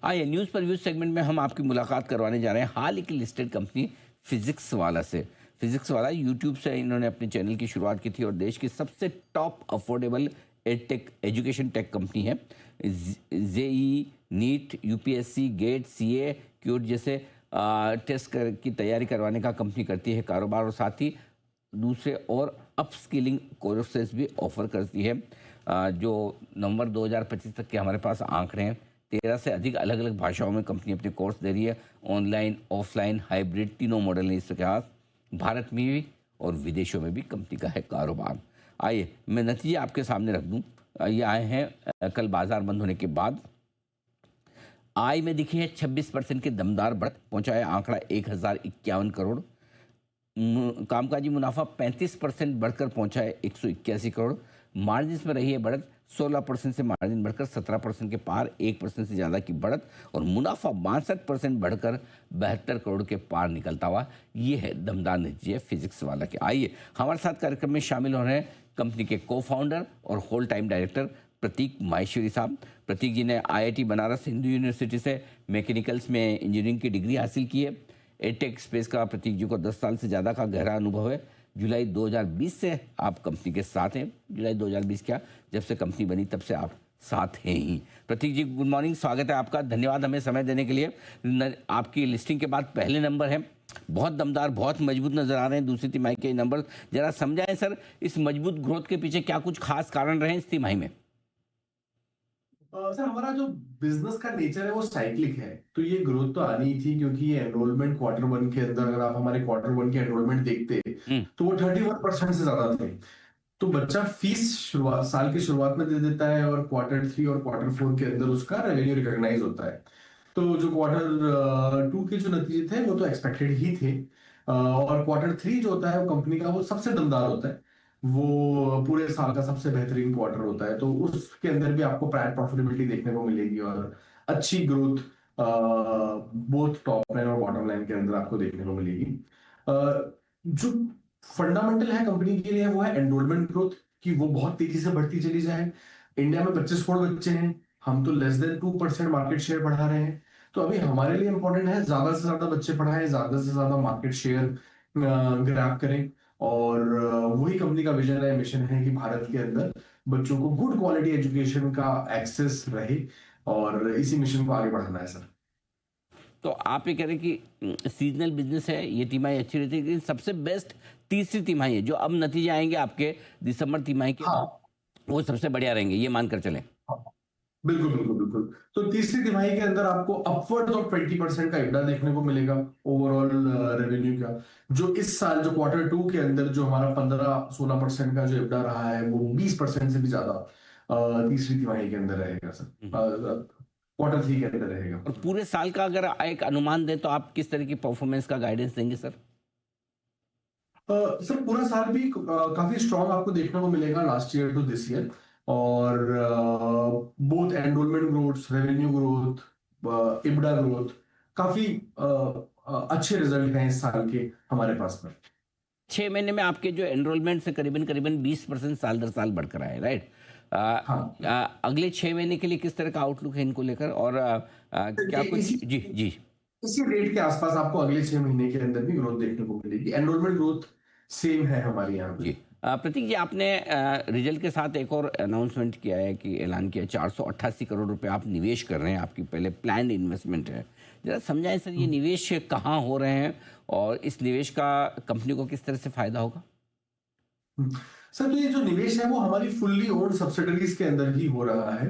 आइए न्यूज़ पर views segment में हम आपकी मुलाकात करवाने जा रहे हैं हाल ही की लिस्टेड कंपनी फिजिक्स वाला से। फिजिक्स वाला यूट्यूब से इन्होंने अपने चैनल की शुरुआत की थी और देश की सबसे top affordable edtech education tech company है। JEE, NEET, UPSC, GATE, CA, CUET जैसे की तैयारी करवाने का कंपनी करती है कारोबार, और साथ ही दूसरे और अपस्किलिंग कोर्सेज भी ऑफर करती है। जो नवंबर 2025 तक के हमारे पास आंकड़े हैं, 13 से अधिक अलग अलग भाषाओं में कंपनी अपने कोर्स दे रही है। ऑनलाइन, ऑफलाइन, हाइब्रिड तीनों मॉडल हैं इसके पास। भारत में भी और विदेशों में भी कंपनी का है कारोबार। आइए मैं नतीजे आपके सामने रख दूं। ये आए हैं कल बाजार बंद होने के बाद। आय में दिखी है 26% की दमदार बढ़त, पहुंचा है आंकड़ा 1051 करोड़। कामकाजी मुनाफा 35% बढ़कर पहुंचा है 181 करोड़। मार्जिन में रही है बढ़त, 16% से मार्जिन बढ़कर 17% के पार, 1% से ज़्यादा की बढ़त, और मुनाफा 62% बढ़कर 72 करोड़ के पार निकलता हुआ। ये है दमदार नतीजे फिजिक्स वाला के। आइए हमारे साथ कार्यक्रम में शामिल हो रहे हैं कंपनी के को फाउंडर और होल टाइम डायरेक्टर प्रतीक माहेश्वरी साहब। प्रतीक जी ने IIT बनारस हिंदू यूनिवर्सिटी से मैकेनिकल्स में इंजीनियरिंग की डिग्री हासिल की है। एडटेक स्पेस का प्रतीक जी को 10 साल से ज़्यादा का गहरा अनुभव है। जुलाई 2020 से आप कंपनी के साथ हैं। जुलाई 2020 क्या, जब से कंपनी बनी तब से आप साथ हैं ही। प्रतीक जी गुड मॉर्निंग, स्वागत है आपका, धन्यवाद हमें समय देने के लिए। आपकी लिस्टिंग के बाद पहले नंबर है, बहुत दमदार, बहुत मजबूत नजर आ रहे हैं दूसरी तिमाही के नंबर। जरा समझाएं सर, इस मजबूत ग्रोथ के पीछे क्या कुछ खास कारण रहे इस तिमाही में? सर, हमारा जो बिजनेस का नेचर है वो साइक्लिक है, तो ये ग्रोथ तो आनी ही थी, क्योंकि ये एनरोलमेंट क्वार्टर वन के अंदर, अगर आप हमारे क्वार्टर वन के एनरोलमेंट देखते हम्म। तो वो 31% से ज्यादा थे। तो बच्चा फीस शुरुआत साल की शुरुआत में दे देता है, और क्वार्टर थ्री और क्वार्टर फोर के अंदर उसका रेवेन्यू रिकॉग्नाइज होता है। तो जो क्वार्टर टू के जो नतीजे थे वो तो एक्सपेक्टेड ही थे। और क्वार्टर थ्री जो होता है वो कंपनी का वो सबसे दमदार होता है, वो पूरे साल का सबसे बेहतरीन क्वार्टर होता है। तो उसके अंदर भी आपको प्राइस प्रॉफिटेबिलिटी देखने को मिलेगी, और अच्छी ग्रोथ बोथ टॉप लाइन और बॉटम लाइन के अंदर आपको देखने को मिलेगी। जो फंडामेंटल है कंपनी के लिए वो है एनरोलमेंट ग्रोथ, कि वो बहुत तेजी से बढ़ती चली जाए। इंडिया में 25 करोड़ बच्चे हैं, हम तो लेस देन 2% मार्केट शेयर बढ़ा रहे हैं। तो अभी हमारे लिए इंपॉर्टेंट है ज्यादा से ज्यादा बच्चे पढ़ाएं, ज्यादा से ज्यादा मार्केट शेयर ग्रैब करें। और वही कंपनी का विजन है, मिशन है, कि भारत के अंदर बच्चों को गुड क्वालिटी एजुकेशन का एक्सेस रहे, और इसी मिशन को आगे बढ़ाना है सर। तो आप ये कह रहे हैं कि सीजनल बिजनेस है, ये तिमाही अच्छी रहती है, लेकिन सबसे बेस्ट तीसरी तिमाही है, जो अब नतीजे आएंगे आपके दिसंबर तिमाही के, हाँ, वो सबसे बढ़िया रहेंगे, ये मानकर चलें? बिल्कुल बिल्कुल बिल्कुल। तो तीसरी तिमाही के अंदर आपको अपवर्ड ऑफ 20% का इब्डा देखने को मिलेगा, ओवरऑल रेवेन्यू का। जो इस साल जो क्वार्टर टू के अंदर जो हमारा 15-16% का जो इब्डा रहा है, वो 20% से भी ज्यादा तीसरी तिमाही के अंदर रहेगा सर, क्वार्टर थ्री के अंदर रहेगा। और पूरे साल का अगर एक अनुमान दें तो आप किस तरह की परफॉर्मेंस का गाइडेंस देंगे सर? सर, पूरा साल भी काफी स्ट्रॉन्ग आपको देखने को मिलेगा, last year to this year. और both enrollment growth, revenue growth, EBITDA growth, काफी अच्छे रिजल्ट हैं इस साल के हमारे पास में। 6 महीने में आपके जो एनरोलमेंट से करीबन करीबन 20% साल दर साल बढ़कर आए, राइट? हाँ, अगले 6 महीने के लिए किस तरह का आउटलुक है इनको लेकर, और क्या कुछ? इसी जी जी। इसी रेट के आसपास आपको अगले 6 महीने के अंदर भी ग्रोथ देखने को मिलेगी। एनरोलमेंट ग्रोथ सेम है हमारे यहाँ पे। जी प्रतीक जी, आपने रिजल्ट के साथ एक और अनाउंसमेंट किया है, कि ऐलान किया 488 करोड़ रुपए आप निवेश कर रहे हैं, आपकी पहले प्लान इन्वेस्टमेंट है। जरा समझाएं सर, ये निवेश कहाँ हो रहे हैं और इस निवेश का कंपनी को किस तरह से फायदा होगा? सर, तो ये जो निवेश है वो हमारी फुल्ली ओन्ड सब्सिडरीज के अंदर ही हो रहा है।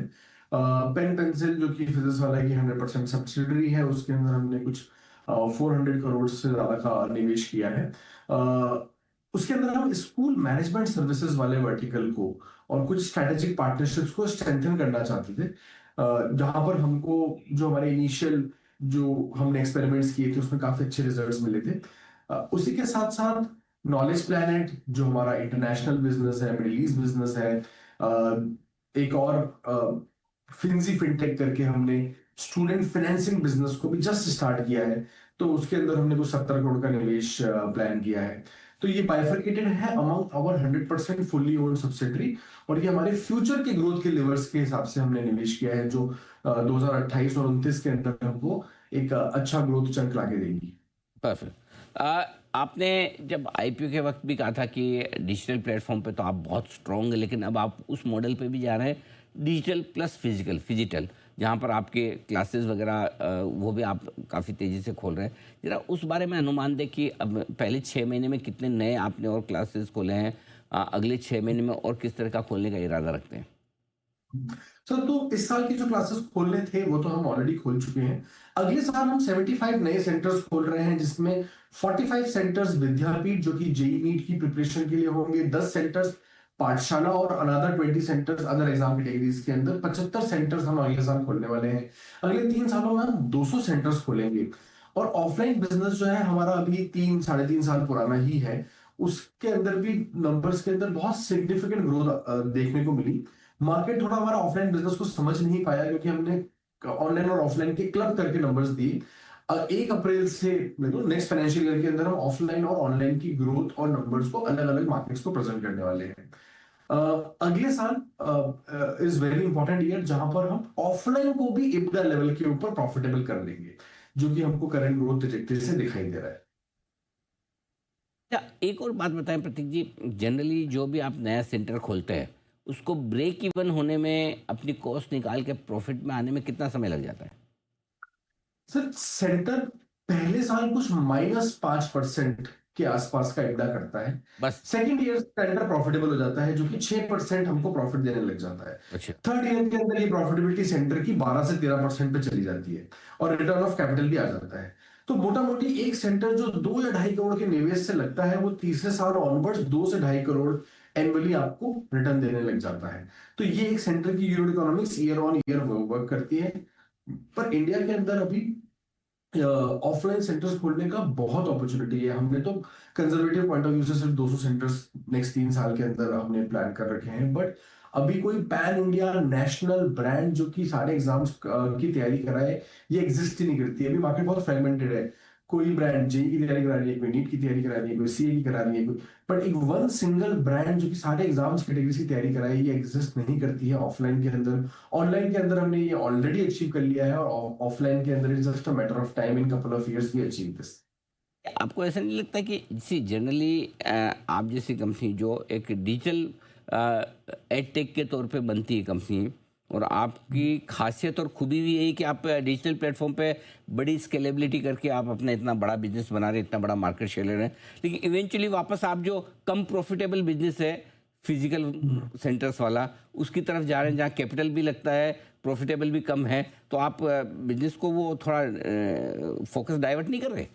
पेन पेंसिल जो कि फिजिक्स वाला की 100% सब्सिडरी है, उसके अंदर हमने कुछ 400 करोड़ से ज्यादा का निवेश किया है। उसके अंदर हम स्कूल मैनेजमेंट सर्विसेज वाले वर्टिकल को और कुछ स्ट्रेटेजिक पार्टनरशिप्स को स्ट्रेंथन करना चाहते थे, जहां पर हमको जो हमारे इनिशियल जो हमने एक्सपेरिमेंट्स किए थे उसमें काफी अच्छे रिजल्ट्स मिले थे। उसी के साथ साथ नॉलेज प्लैनेट जो हमारा इंटरनेशनल बिजनेस है, मिडिल ईस्ट बिजनेस है, एक और फिंजी फिनटेक करके हमने स्टूडेंट फाइनेंसिंग बिजनेस को भी जस्ट स्टार्ट किया है। तो उसके अंदर हमने कुछ 70 करोड़ का निवेश प्लान किया है। तो ये बाइफरकेटेड है among our 100% fully owned subsidiary, और ये हमारे फ्यूचर के ग्रोथ के लेवर्स के हिसाब से हमने निवेश किया है, जो 2028 और 29 के अंदर हमको एक अच्छा ग्रोथ चंक लाके देगी। परफेक्ट। आपने जब आईपीओ के वक्त भी कहा था कि डिजिटल प्लेटफॉर्म पे तो आप बहुत स्ट्रॉन्ग है, लेकिन अब आप उस मॉडल पे भी जा रहे हैं, डिजिटल प्लस फिजिटल, जहाँ पर आपके क्लासेस वगैरह वो भी आप काफ़ी तेज़ी से खोल रहे हैं। जरा उस बारे में अनुमान दें कि अब पहले 6 महीने में कितने नए आपने और क्लासेस खोले हैं, अगले 6 महीने में और किस तरह का खोलने का इरादा रखते हैं? सर, तो इस साल की जो क्लासेस खोलने थे वो तो हम ऑलरेडी खोल चुके हैं। अगले साल हम 75 नए सेंटर्स खोल रहे हैं, जिसमें 45 सेंटर्स विद्यापीठ जो कि जेई नीट की प्रिपरेशन के लिए होंगे, 10 सेंटर्स पाठशाला और another 20 centres other exam categories के अंदर। 75 सेंटर्स हम अगले साल खोलने वाले हैं। अगले 3 सालों में हम 200 सेंटर्स खोलेंगे। और ऑफलाइन बिजनेस जो है हमारा अभी 3 साढ़े 3 साल पुराना ही है, उसके अंदर भी नंबर्स के अंदर बहुत सिग्निफिकेंट ग्रोथ देखने को मिली। मार्केट थोड़ा हमारा ऑफलाइन बिजनेस को समझ नहीं पाया, क्योंकि हमने ऑनलाइन और ऑफलाइन के क्लब करके नंबर्स दिए। 1 अप्रैल से नेक्स्ट फाइनेंशियल ईयर के अंदर हम ऑफलाइन और ऑनलाइन की ग्रोथ और नंबर्स को अलग अलग मार्केट्स को प्रेजेंट करने वाले हैं। अगले साल इज वेरी इंपॉर्टेंट ईयर, जहां पर हम ऑफलाइन को भी इब्दा लेवल के ऊपर प्रॉफिटेबल कर लेंगे, जो कि हमको करंट ग्रोथ ट्रैजेक्टरी से दिखाई दे रहा है। अच्छा, एक और बात बताएं प्रतीक जी, जनरली जो भी आप नया सेंटर खोलते हैं, उसको ब्रेक इवन होने में, अपनी कॉस्ट निकाल के प्रॉफिट में आने में कितना समय लग जाता है? सर, सेंटर पहले साल कुछ -5% के आसपास का इब्दा करता है। बस। सेकंड ईयर सेंटर प्रॉफिटेबल हो जाता है, जो कि 6% हमको प्रॉफिट देने लग जाता है। अच्छा। थर्ड ईयर के अंदर ये प्रॉफिटेबिलिटी सेंटर की 12 से 13% पे चली जाती है, और रिटर्न ऑफ कैपिटल भी आ जाता है। तो मोटा मोटी एक सेंटर जो 2 या 2.5 करोड़ के निवेश से लगता है, वो तीसरे साल ऑनवर्ड्स 2 से 2.5 करोड़ एनुअली आपको रिटर्न देने लग जाता है। तो ये एक सेंटर की unit economics year on year work करती है। पर इंडिया के अंदर अभी ऑफलाइन सेंटर्स खोलने का बहुत अपॉर्चुनिटी है। हमने तो कंजर्वेटिव पॉइंट ऑफ व्यू से सिर्फ 200 सेंटर्स नेक्स्ट 3 साल के अंदर हमने प्लान कर रखे हैं, बट अभी कोई पैन इंडिया नेशनल ब्रांड जो कि सारे एग्जाम्स की तैयारी कराए, ये एग्जिस्ट ही नहीं करती है। अभी मार्केट बहुत फ्रेगमेंटेड है। कोई ब्रांड जेई की तैयारी करा रही है, कोई नीट की तैयारी करा रही है, कोई सीए की करा रही है, बट एक वन सिंगल ब्रांड जो कि सारे एग्जाम्स कैटेगरी की तैयारी कराए, ये एग्जिस्ट नहीं करती है ऑफलाइन के अंदर। ऑनलाइन के अंदर हमने ये ऑलरेडी अचीव कर लिया है, और ऑफलाइन के अंदर is just a matter of time, in couple of years we achieve this. आपको ऐसा नहीं लगता कि जैसे जनरली आप जैसी कंपनी जो एक डिजिटल एडटेक के तौर पे बनती है कंपनी, और आपकी खासियत और खूबी भी यही कि आप डिजिटल प्लेटफॉर्म पे बड़ी स्केलेबिलिटी करके आप अपना इतना बड़ा बिजनेस बना रहे हैं, इतना बड़ा मार्केट शेयर ले रहे हैं, लेकिन इवेंचुअली वापस आप जो कम प्रॉफिटेबल बिजनेस है फिजिकल सेंटर्स वाला, उसकी तरफ जा रहे हैं, जहाँ कैपिटल भी लगता है, प्रॉफिटेबल भी कम है, तो आप बिजनेस को वो थोड़ा फोकस डाइवर्ट नहीं कर रहे?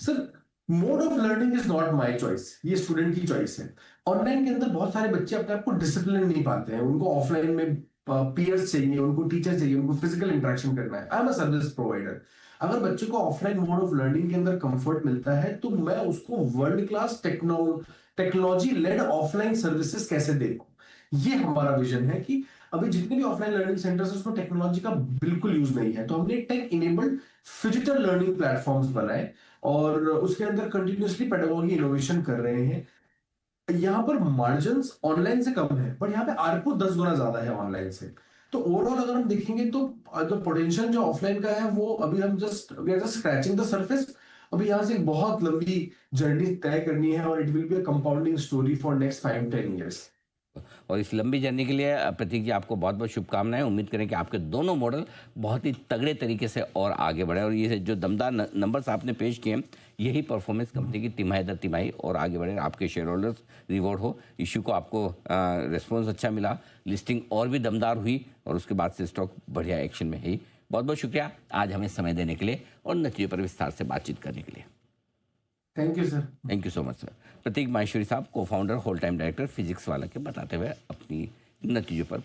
Sir, mode of learning is not my choice, ये स्टूडेंट की चॉइस है। ऑनलाइन के अंदर बहुत सारे बच्चे अपने आप को डिसिप्लिन नहीं पाते हैं, उनको ऑफलाइन में पीयर्स चाहिए, उनको टीचर चाहिए, उनको फिजिकल इंटरेक्शन करना है। I am a service provider. अगर बच्चे को ऑफलाइन मोड ऑफ लर्निंग के अंदर कंफर्ट मिलता है, तो मैं उसको world class technology led offline services कैसे दे पाऊं। ये हमारा विजन है कि अभी जितने भी ऑफलाइन लर्निंग सेंटर्स है, उसमें टेक्नोलॉजी का बिल्कुल यूज नहीं है। तो हमने tech enabled phygital learning platforms बनाए, और उसके अंदर कंटिन्यूअसली पेडागोगी इनोवेशन कर रहे हैं। यहाँ पर मार्जिन ऑनलाइन से कम है, बट यहाँ पे आरपू 10 गुना ज्यादा है ऑनलाइन से। तो ओवरऑल अगर हम देखेंगे, तो जो पोटेंशियल जो ऑफलाइन का है, वो अभी हम we are just scratching the surface. अभी यहाँ से एक बहुत लंबी जर्नी तय करनी है, और it will be a compounding story for next 5-10 years. और इस लंबी जर्नी के लिए प्रतीक जी आपको बहुत बहुत शुभकामनाएं। उम्मीद करें कि आपके दोनों मॉडल बहुत ही तगड़े तरीके से और आगे बढ़े, और ये जो दमदार नंबर्स आपने पेश किए हैं, यही परफॉर्मेंस कंपनी की तिमाही दर तिमाही और आगे बढ़े, आपके शेयर होल्डर्स रिवॉर्ड हो। इश्यू को आपको रिस्पॉन्स अच्छा मिला, लिस्टिंग और भी दमदार हुई, और उसके बाद से स्टॉक बढ़िया एक्शन में है। बहुत बहुत शुक्रिया आज हमें समय देने के लिए और नतीजों पर विस्तार से बातचीत करने के लिए। Thank you sir. Thank you so much sir. Prateek Maheshwari साहब, cofounder, whole time director Physics Wallah, के बताते हुए अपनी नतीजों पर